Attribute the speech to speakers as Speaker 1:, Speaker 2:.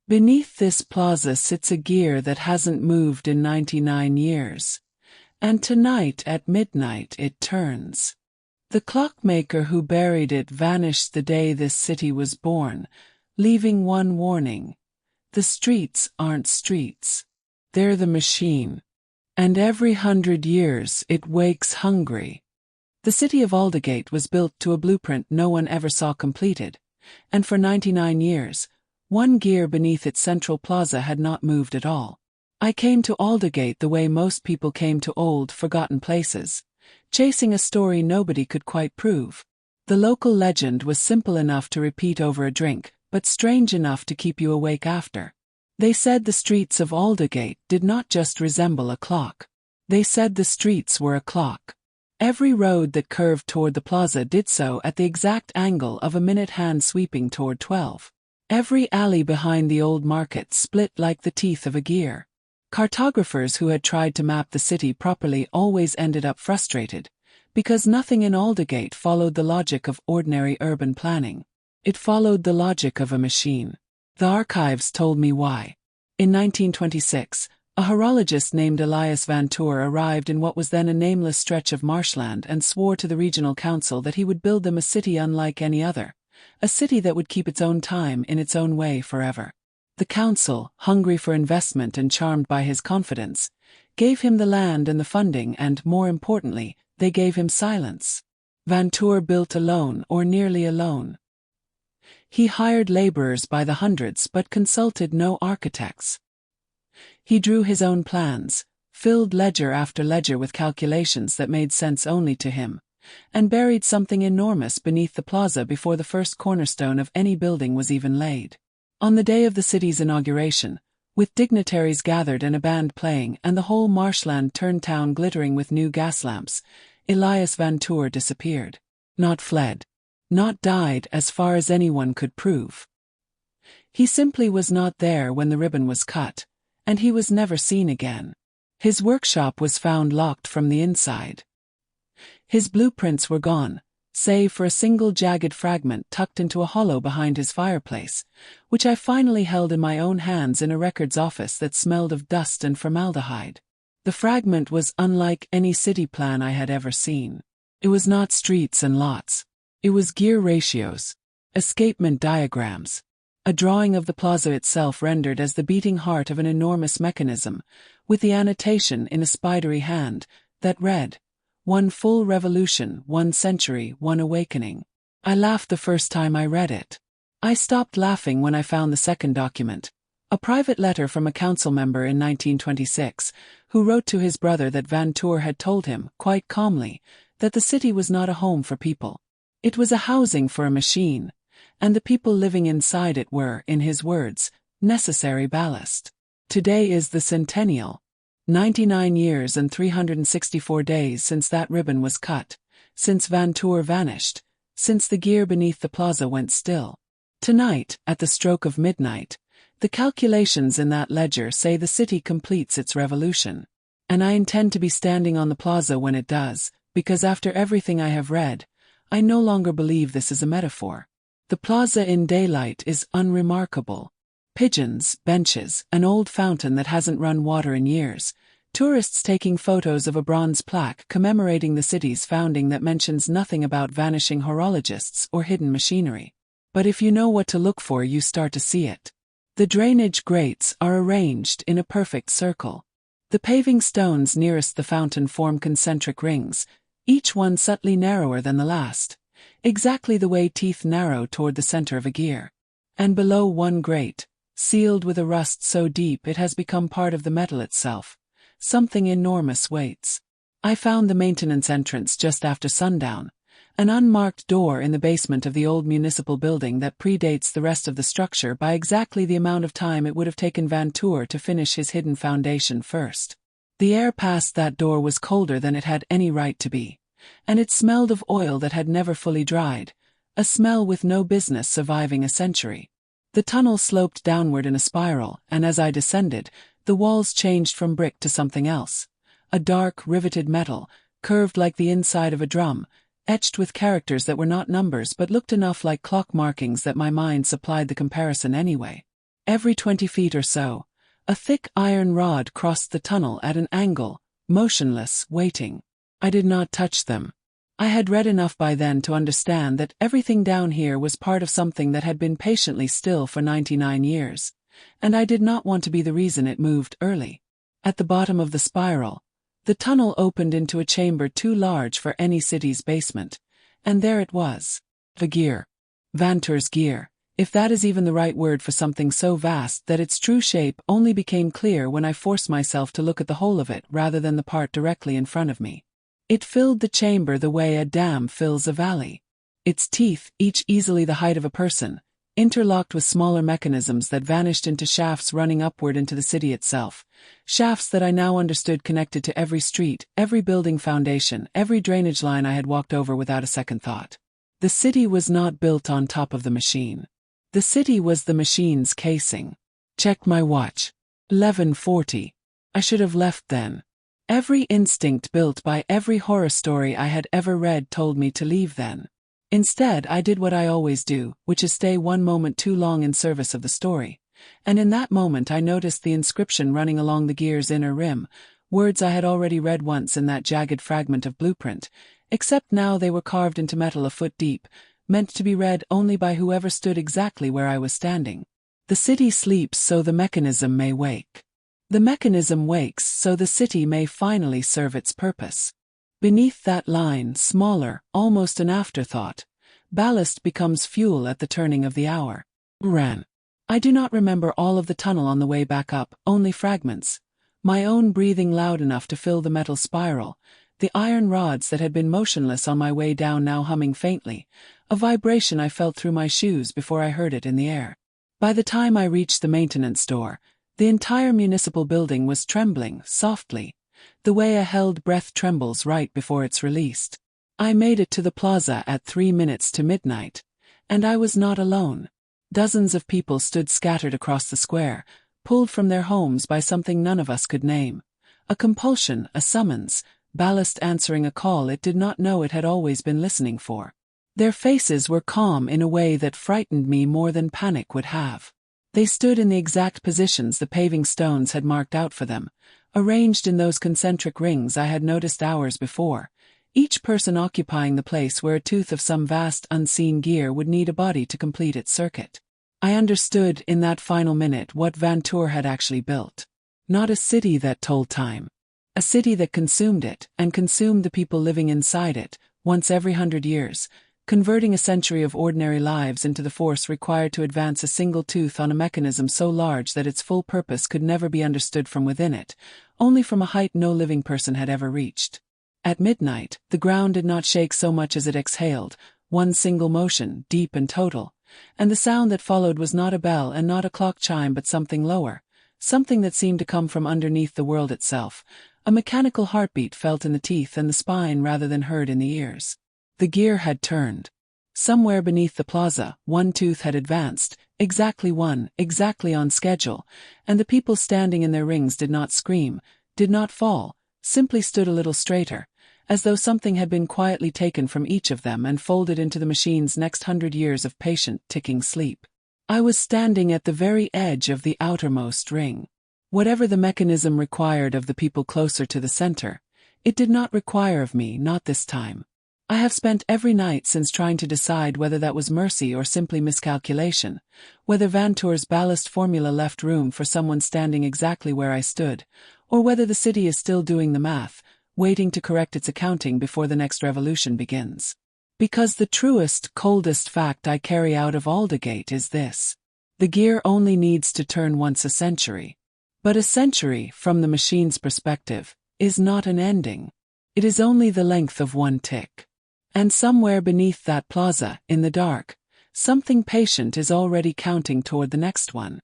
Speaker 1: Beneath this plaza sits a gear that hasn't moved in 99 years. And tonight at midnight it turns. The clockmaker who buried it vanished the day this city was born, leaving one warning. The streets aren't streets. They're the machine. And every 100 years it wakes hungry. The city of Aldergate was built to a blueprint no one ever saw completed, and for 99 years, one gear beneath its central plaza had not moved at all. I came to Aldergate the way most people came to old, forgotten places, chasing a story nobody could quite prove. The local legend was simple enough to repeat over a drink, but strange enough to keep you awake after. They said the streets of Aldergate did not just resemble a clock. They said the streets were a clock. Every road that curved toward the plaza did so at the exact angle of a minute hand sweeping toward 12. Every alley behind the old market split like the teeth of a gear. Cartographers who had tried to map the city properly always ended up frustrated, because nothing in Aldergate followed the logic of ordinary urban planning. It followed the logic of a machine. The archives told me why. In 1926, a horologist named Elias Vantour arrived in what was then a nameless stretch of marshland and swore to the regional council that he would build them a city unlike any other, a city that would keep its own time in its own way forever. The council, hungry for investment and charmed by his confidence, gave him the land and the funding and, more importantly, they gave him silence. Vantour built alone or nearly alone. He hired laborers by the hundreds but consulted no architects. He drew his own plans, filled ledger after ledger with calculations that made sense only to him, and buried something enormous beneath the plaza before the first cornerstone of any building was even laid. On the day of the city's inauguration, with dignitaries gathered and a band playing and the whole marshland turned town glittering with new gas lamps, Elias Vantour disappeared. Not fled. Not died as far as anyone could prove. He simply was not there when the ribbon was cut, and he was never seen again. His workshop was found locked from the inside. His blueprints were gone, save for a single jagged fragment tucked into a hollow behind his fireplace, which I finally held in my own hands in a records office that smelled of dust and formaldehyde. The fragment was unlike any city plan I had ever seen. It was not streets and lots. It was gear ratios, escapement diagrams, a drawing of the plaza itself rendered as the beating heart of an enormous mechanism, with the annotation in a spidery hand that read, "One full revolution, 1 century, 1 awakening." I laughed the first time I read it. I stopped laughing when I found the second document, a private letter from a council member in 1926, who wrote to his brother that Vantour had told him, quite calmly, that the city was not a home for people. It was a housing for a machine, and the people living inside it were, in his words, necessary ballast. Today is the centennial. 99 years and 364 days since that ribbon was cut, since Vantour vanished, since the gear beneath the plaza went still. Tonight, at the stroke of midnight, the calculations in that ledger say the city completes its revolution. And I intend to be standing on the plaza when it does, because after everything I have read, I no longer believe this is a metaphor. The plaza in daylight is unremarkable. Pigeons, benches, an old fountain that hasn't run water in years, tourists taking photos of a bronze plaque commemorating the city's founding that mentions nothing about vanishing horologists or hidden machinery. But if you know what to look for, you start to see it. The drainage grates are arranged in a perfect circle. The paving stones nearest the fountain form concentric rings, each one subtly narrower than the last, exactly the way teeth narrow toward the center of a gear. And below one grate, sealed with a rust so deep it has become part of the metal itself, something enormous waits. I found the maintenance entrance just after sundown, an unmarked door in the basement of the old municipal building that predates the rest of the structure by exactly the amount of time it would have taken Vantour to finish his hidden foundation first. The air past that door was colder than it had any right to be, and it smelled of oil that had never fully dried, a smell with no business surviving a century. The tunnel sloped downward in a spiral, and as I descended, the walls changed from brick to something else, a dark, riveted metal, curved like the inside of a drum, etched with characters that were not numbers but looked enough like clock markings that my mind supplied the comparison anyway. Every 20 feet or so, a thick iron rod crossed the tunnel at an angle, motionless, waiting. I did not touch them. I had read enough by then to understand that everything down here was part of something that had been patiently still for 99 years, and I did not want to be the reason it moved early. At the bottom of the spiral, the tunnel opened into a chamber too large for any city's basement, and there it was. The gear. Vantour's gear, if that is even the right word for something so vast that its true shape only became clear when I forced myself to look at the whole of it rather than the part directly in front of me. It filled the chamber the way a dam fills a valley. Its teeth, each easily the height of a person, interlocked with smaller mechanisms that vanished into shafts running upward into the city itself, shafts that I now understood connected to every street, every building foundation, every drainage line I had walked over without a second thought. The city was not built on top of the machine. The city was the machine's casing. Check my watch. 11:40. I should have left then. Every instinct built by every horror story I had ever read told me to leave then. Instead, I did what I always do, which is stay one moment too long in service of the story. And in that moment I noticed the inscription running along the gear's inner rim, words I had already read once in that jagged fragment of blueprint, except now they were carved into metal a foot deep, meant to be read only by whoever stood exactly where I was standing. The city sleeps so the mechanism may wake. The mechanism wakes so the city may finally serve its purpose. Beneath that line, smaller, almost an afterthought, ballast becomes fuel at the turning of the hour. Ran. I do not remember all of the tunnel on the way back up, only fragments. My own breathing loud enough to fill the metal spiral, the iron rods that had been motionless on my way down now humming faintly, a vibration I felt through my shoes before I heard it in the air. By the time I reached the maintenance door, the entire municipal building was trembling, softly, the way a held breath trembles right before it's released. I made it to the plaza at 3 minutes to midnight, and I was not alone. Dozens of people stood scattered across the square, pulled from their homes by something none of us could name. A compulsion, a summons, ballast answering a call it did not know it had always been listening for. Their faces were calm in a way that frightened me more than panic would have. They stood in the exact positions the paving stones had marked out for them, arranged in those concentric rings I had noticed hours before, each person occupying the place where a tooth of some vast unseen gear would need a body to complete its circuit. I understood in that final minute what Vantour had actually built. Not a city that told time. A city that consumed it, and consumed the people living inside it, once every 100 years, converting a century of ordinary lives into the force required to advance a single tooth on a mechanism so large that its full purpose could never be understood from within it, only from a height no living person had ever reached. At midnight, the ground did not shake so much as it exhaled, one single motion, deep and total, and the sound that followed was not a bell and not a clock chime but something lower, something that seemed to come from underneath the world itself, a mechanical heartbeat felt in the teeth and the spine rather than heard in the ears. The gear had turned. Somewhere beneath the plaza, one tooth had advanced, exactly one, exactly on schedule, and the people standing in their rings did not scream, did not fall, simply stood a little straighter, as though something had been quietly taken from each of them and folded into the machine's next 100 years of patient, ticking sleep. I was standing at the very edge of the outermost ring. Whatever the mechanism required of the people closer to the center, it did not require of me, not this time. I have spent every night since trying to decide whether that was mercy or simply miscalculation, whether Vantour's ballast formula left room for someone standing exactly where I stood, or whether the city is still doing the math, waiting to correct its accounting before the next revolution begins. Because the truest, coldest fact I carry out of Aldegate is this. The gear only needs to turn once a century. But a century, from the machine's perspective, is not an ending. It is only the length of one tick. And somewhere beneath that plaza, in the dark, something patient is already counting toward the next one.